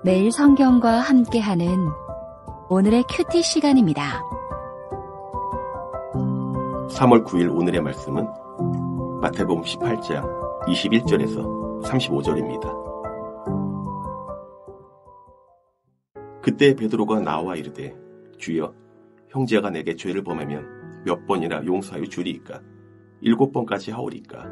매일 성경과 함께하는 오늘의 큐티 시간입니다. 3월 9일 오늘의 말씀은 마태복음 18장 21절에서 35절입니다. 그때 베드로가 나와 이르되 주여 형제가 내게 죄를 범하면 몇 번이나 용서하여 주리이까 7번까지 하오리까.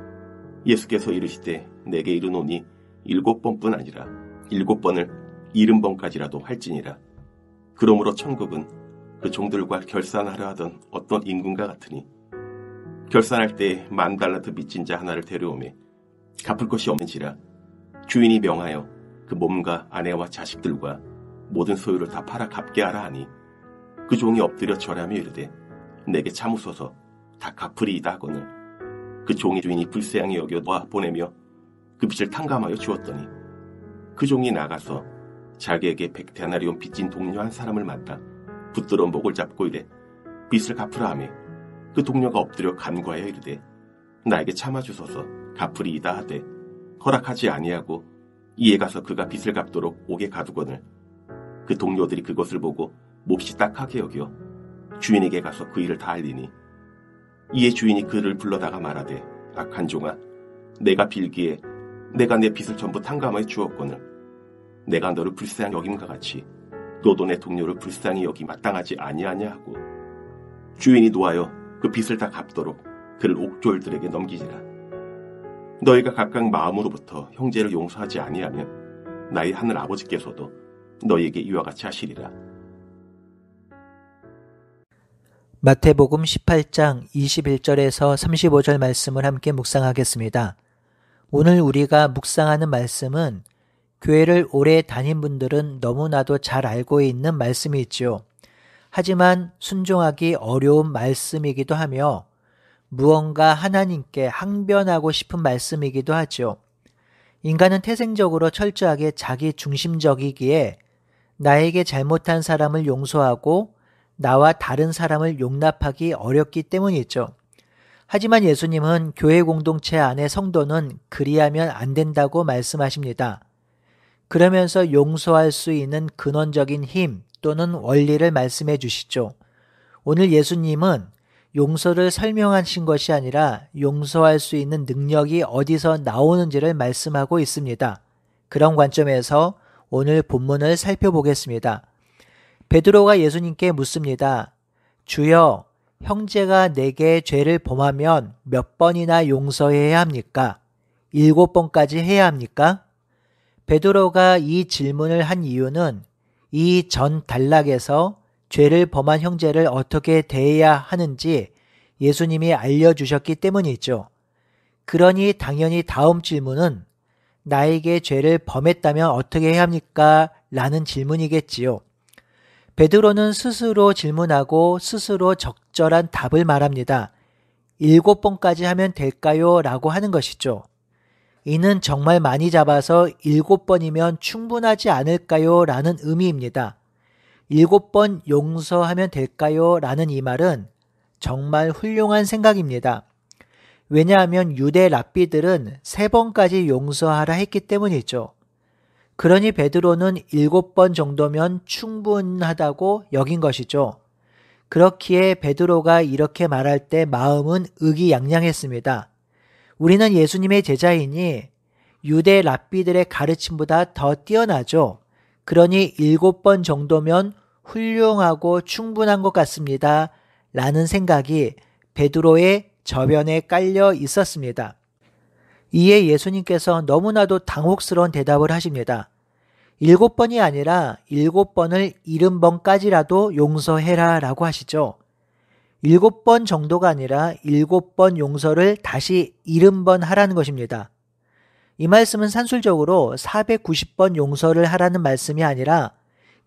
예수께서 이르시되 내게 이르노니 7번뿐 아니라 7번을 70번까지라도 할지니라. 그러므로 천국은 그 종들과 결산하려 하던 어떤 임금과 같으니 결산할 때 10,000달란트 빚진 자 하나를 데려오매 갚을 것이 없는지라 주인이 명하여 그 몸과 아내와 자식들과 모든 소유를 다 팔아 갚게 하라 하니 그 종이 엎드려 절하며 이르되 내게 참으소서 다 갚으리이다 하거늘 그 종의 주인이 불쌍히 여겨 놓아 보내며 그 빚을 탕감하여 주었더니 그 종이 나가서 자기에게 100데나리온 빚진 동료 한 사람을 만나 붙들어 목을 잡고 이래 빚을 갚으라 하며 그 동료가 엎드려 간구하여 이르되 나에게 참아주소서 갚으리이다 하되 허락하지 아니하고 이에 가서 그가 빚을 갚도록 옥에 가두거늘 그 동료들이 그것을 보고 몹시 딱하게 여겨 주인에게 가서 그 일을 다 알리니 이에 주인이 그를 불러다가 말하되 악한 종아 내가 빌기에 내가 내 빚을 전부 탕감하여 주었거늘 내가 너를 불쌍히 여김과 같이 너도 내 동료를 불쌍히 여기 마땅하지 아니하냐 하고 주인이 노하여 그 빚을 다 갚도록 그를 옥졸들에게 넘기지라. 너희가 각각 마음으로부터 형제를 용서하지 아니하면 나의 하늘 아버지께서도 너희에게 이와 같이 하시리라. 마태복음 18장 21절에서 35절 말씀을 함께 묵상하겠습니다. 오늘 우리가 묵상하는 말씀은 교회를 오래 다닌 분들은 너무나도 잘 알고 있는 말씀이 있죠. 하지만 순종하기 어려운 말씀이기도 하며 무언가 하나님께 항변하고 싶은 말씀이기도 하죠. 인간은 태생적으로 철저하게 자기 중심적이기에 나에게 잘못한 사람을 용서하고 나와 다른 사람을 용납하기 어렵기 때문이죠. 하지만 예수님은 교회 공동체 안의 성도는 그리하면 안 된다고 말씀하십니다. 그러면서 용서할 수 있는 근원적인 힘 또는 원리를 말씀해 주시죠. 오늘 예수님은 용서를 설명하신 것이 아니라 용서할 수 있는 능력이 어디서 나오는지를 말씀하고 있습니다. 그런 관점에서 오늘 본문을 살펴보겠습니다. 베드로가 예수님께 묻습니다. 주여, 형제가 내게 죄를 범하면 몇 번이나 용서해야 합니까? 7번까지 해야 합니까? 베드로가 이 질문을 한 이유는 이 전 단락에서 죄를 범한 형제를 어떻게 대해야 하는지 예수님이 알려주셨기 때문이죠. 그러니 당연히 다음 질문은 나에게 죄를 범했다면 어떻게 해야 합니까? 라는 질문이겠지요. 베드로는 스스로 질문하고 스스로 적절한 답을 말합니다. 7번까지 하면 될까요? 라고 하는 것이죠. 이는 정말 많이 잡아서 7번이면 충분하지 않을까요? 라는 의미입니다. 7번 용서하면 될까요? 라는 이 말은 정말 훌륭한 생각입니다. 왜냐하면 유대 랍비들은 3번까지 용서하라 했기 때문이죠. 그러니 베드로는 7번 정도면 충분하다고 여긴 것이죠. 그렇기에 베드로가 이렇게 말할 때 마음은 의기양양했습니다. 우리는 예수님의 제자이니 유대 랍비들의 가르침보다 더 뛰어나죠. 그러니 7번 정도면 훌륭하고 충분한 것 같습니다. 라는 생각이 베드로의 저변에 깔려 있었습니다. 이에 예수님께서 너무나도 당혹스러운 대답을 하십니다. 7번이 아니라 7번을 70번까지라도 용서해라 라고 하시죠. 7번 정도가 아니라 7번 용서를 다시 70번 하라는 것입니다. 이 말씀은 산술적으로 490번 용서를 하라는 말씀이 아니라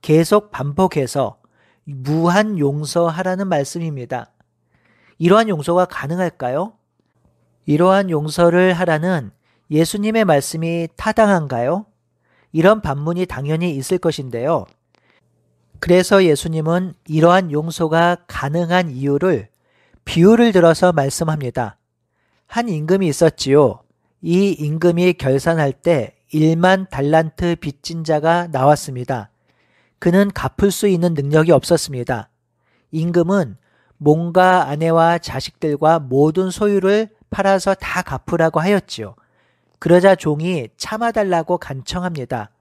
계속 반복해서 무한 용서하라는 말씀입니다. 이러한 용서가 가능할까요? 이러한 용서를 하라는 예수님의 말씀이 타당한가요? 이런 반문이 당연히 있을 것인데요. 그래서 예수님은 이러한 용서가 가능한 이유를 비유를 들어서 말씀합니다. 한 임금이 있었지요. 이 임금이 결산할 때 1만 달란트 빚진 자가 나왔습니다. 그는 갚을 수 있는 능력이 없었습니다. 임금은 몸과 아내와 자식들과 모든 소유를 팔아서 다 갚으라고 하였지요. 그러자 종이 참아달라고 간청합니다.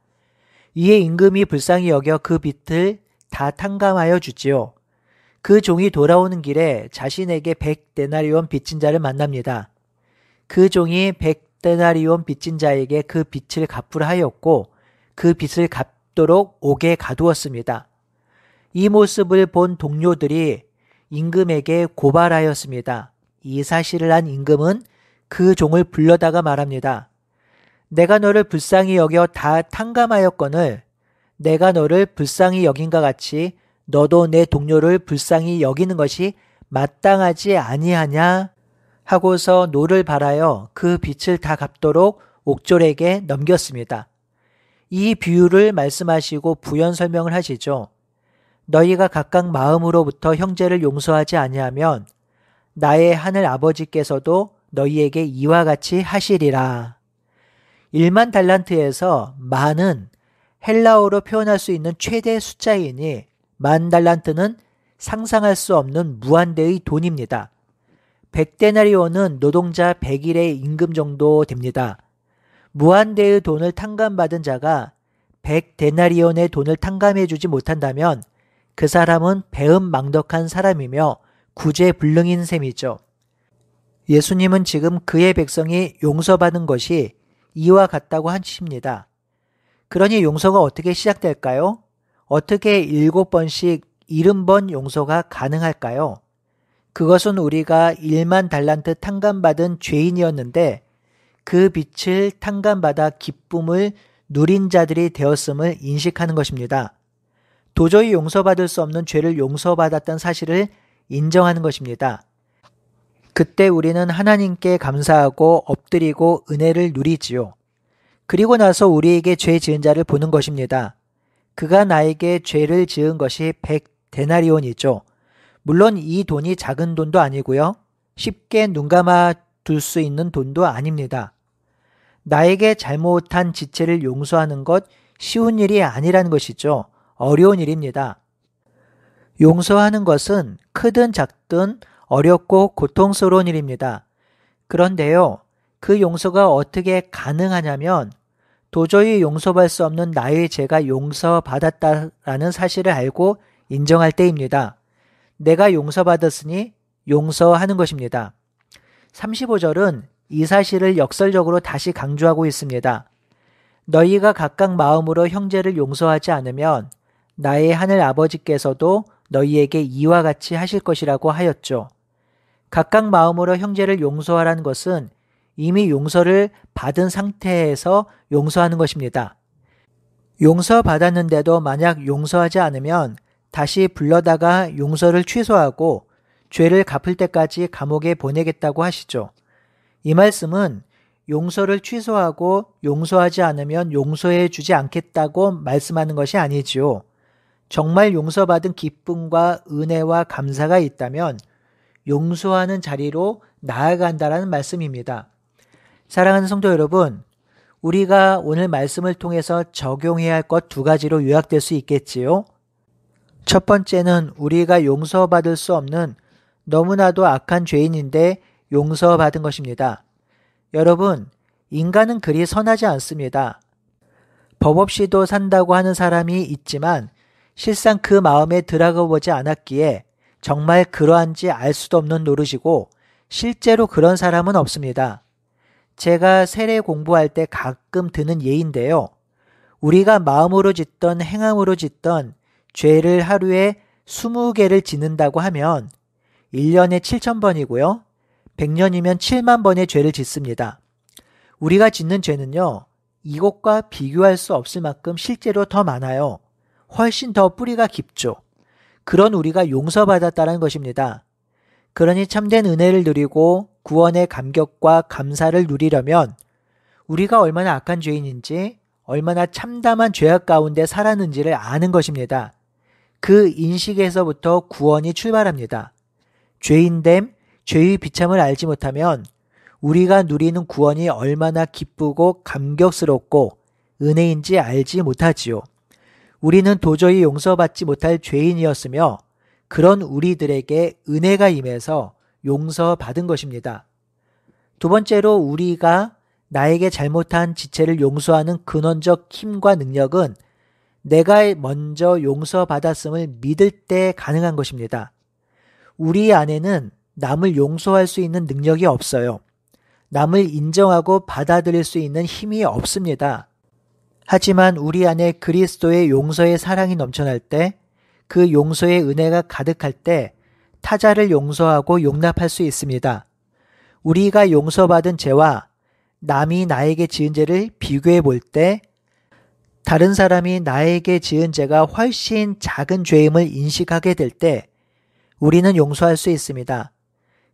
이에 임금이 불쌍히 여겨 그 빚을 다 탕감하여 주지요. 그 종이 돌아오는 길에 자신에게 100데나리온 빚진 자를 만납니다. 그 종이 100데나리온 빚진 자에게 그 빚을 갚으라 하였고 그 빚을 갚도록 옥에 가두었습니다. 이 모습을 본 동료들이 임금에게 고발하였습니다. 이 사실을 안 임금은 그 종을 불러다가 말합니다. 내가 너를 불쌍히 여겨 다 탕감하였거늘 내가 너를 불쌍히 여긴과 같이 너도 내 동료를 불쌍히 여기는 것이 마땅하지 아니하냐 하고서 노를 바라여 그 빚을 다 갚도록 옥졸에게 넘겼습니다. 이 비유를 말씀하시고 부연 설명을 하시죠. 너희가 각각 마음으로부터 형제를 용서하지 아니하면 나의 하늘 아버지께서도 너희에게 이와 같이 하시리라. 1만 달란트에서 만은 헬라어로 표현할 수 있는 최대 숫자이니 만 달란트는 상상할 수 없는 무한대의 돈입니다. 100데나리온은 노동자 100일의 임금 정도 됩니다. 무한대의 돈을 탕감받은 자가 100데나리온의 돈을 탕감해 주지 못한다면 그 사람은 배은망덕한 사람이며 구제불능인 셈이죠. 예수님은 지금 그의 백성이 용서받은 것이 이와 같다고 하십니다. 그러니 용서가 어떻게 시작될까요? 어떻게 7번씩 70번 용서가 가능할까요? 그것은 우리가 1만 달란트 탕감받은 죄인이었는데 그 빚을 탕감받아 기쁨을 누린 자들이 되었음을 인식하는 것입니다. 도저히 용서받을 수 없는 죄를 용서받았던 사실을 인정하는 것입니다. 그때 우리는 하나님께 감사하고 엎드리고 은혜를 누리지요. 그리고 나서 우리에게 죄 지은 자를 보는 것입니다. 그가 나에게 죄를 지은 것이 100데나리온이죠. 물론 이 돈이 작은 돈도 아니고요. 쉽게 눈 감아 둘 수 있는 돈도 아닙니다. 나에게 잘못한 지체를 용서하는 것 쉬운 일이 아니라는 것이죠. 어려운 일입니다. 용서하는 것은 크든 작든 어렵고 고통스러운 일입니다. 그런데요, 그 용서가 어떻게 가능하냐면 도저히 용서받을 수 없는 나의 죄가 용서받았다라는 사실을 알고 인정할 때입니다. 내가 용서받았으니 용서하는 것입니다. 35절은 이 사실을 역설적으로 다시 강조하고 있습니다. 너희가 각각 마음으로 형제를 용서하지 않으면 나의 하늘 아버지께서도 너희에게 이와 같이 하실 것이라고 하였죠. 각각 마음으로 형제를 용서하라는 것은 이미 용서를 받은 상태에서 용서하는 것입니다. 용서받았는데도 만약 용서하지 않으면 다시 불러다가 용서를 취소하고 죄를 갚을 때까지 감옥에 보내겠다고 하시죠. 이 말씀은 용서를 취소하고 용서하지 않으면 용서해 주지 않겠다고 말씀하는 것이 아니지요. 정말 용서받은 기쁨과 은혜와 감사가 있다면 용서하는 자리로 나아간다라는 말씀입니다. 사랑하는 성도 여러분, 우리가 오늘 말씀을 통해서 적용해야 할 것 2가지로 요약될 수 있겠지요. 첫 번째는 우리가 용서받을 수 없는 너무나도 악한 죄인인데 용서받은 것입니다. 여러분, 인간은 그리 선하지 않습니다. 법 없이도 산다고 하는 사람이 있지만 실상 그 마음에 들어가 보지 않았기에 정말 그러한지 알 수도 없는 노릇이고 실제로 그런 사람은 없습니다. 제가 세례 공부할 때 가끔 드는 예인데요. 우리가 마음으로 짓던 행함으로 짓던 죄를 하루에 20개를 짓는다고 하면 1년에 7,000번이고요. 100년이면 7만 번의 죄를 짓습니다. 우리가 짓는 죄는요, 이것과 비교할 수 없을 만큼 실제로 더 많아요. 훨씬 더 뿌리가 깊죠. 그런 우리가 용서받았다는 것입니다. 그러니 참된 은혜를 누리고 구원의 감격과 감사를 누리려면 우리가 얼마나 악한 죄인인지, 얼마나 참담한 죄악 가운데 살았는지를 아는 것입니다. 그 인식에서부터 구원이 출발합니다. 죄인됨, 죄의 비참을 알지 못하면 우리가 누리는 구원이 얼마나 기쁘고 감격스럽고 은혜인지 알지 못하지요. 우리는 도저히 용서받지 못할 죄인이었으며 그런 우리들에게 은혜가 임해서 용서받은 것입니다. 두 번째로 우리가 나에게 잘못한 지체를 용서하는 근원적 힘과 능력은 내가 먼저 용서받았음을 믿을 때 가능한 것입니다. 우리 안에는 남을 용서할 수 있는 능력이 없어요. 남을 인정하고 받아들일 수 있는 힘이 없습니다. 하지만 우리 안에 그리스도의 용서의 사랑이 넘쳐날 때, 그 용서의 은혜가 가득할 때 타자를 용서하고 용납할 수 있습니다. 우리가 용서받은 죄와 남이 나에게 지은 죄를 비교해 볼 때 다른 사람이 나에게 지은 죄가 훨씬 작은 죄임을 인식하게 될 때 우리는 용서할 수 있습니다.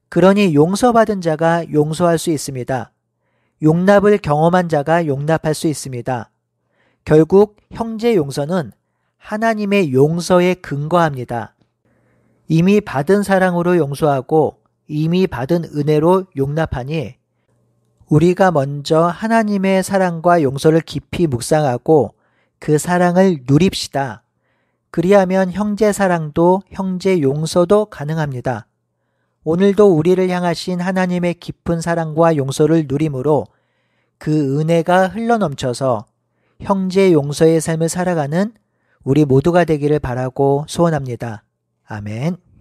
그러니 용서받은 자가 용서할 수 있습니다. 용납을 경험한 자가 용납할 수 있습니다. 결국 형제 용서는 하나님의 용서에 근거합니다. 이미 받은 사랑으로 용서하고 이미 받은 은혜로 용납하니 우리가 먼저 하나님의 사랑과 용서를 깊이 묵상하고 그 사랑을 누립시다. 그리하면 형제 사랑도 형제 용서도 가능합니다. 오늘도 우리를 향하신 하나님의 깊은 사랑과 용서를 누림으로 그 은혜가 흘러넘쳐서 형제 용서의 삶을 살아가는 우리 모두가 되기를 바라고 소원합니다. 아멘.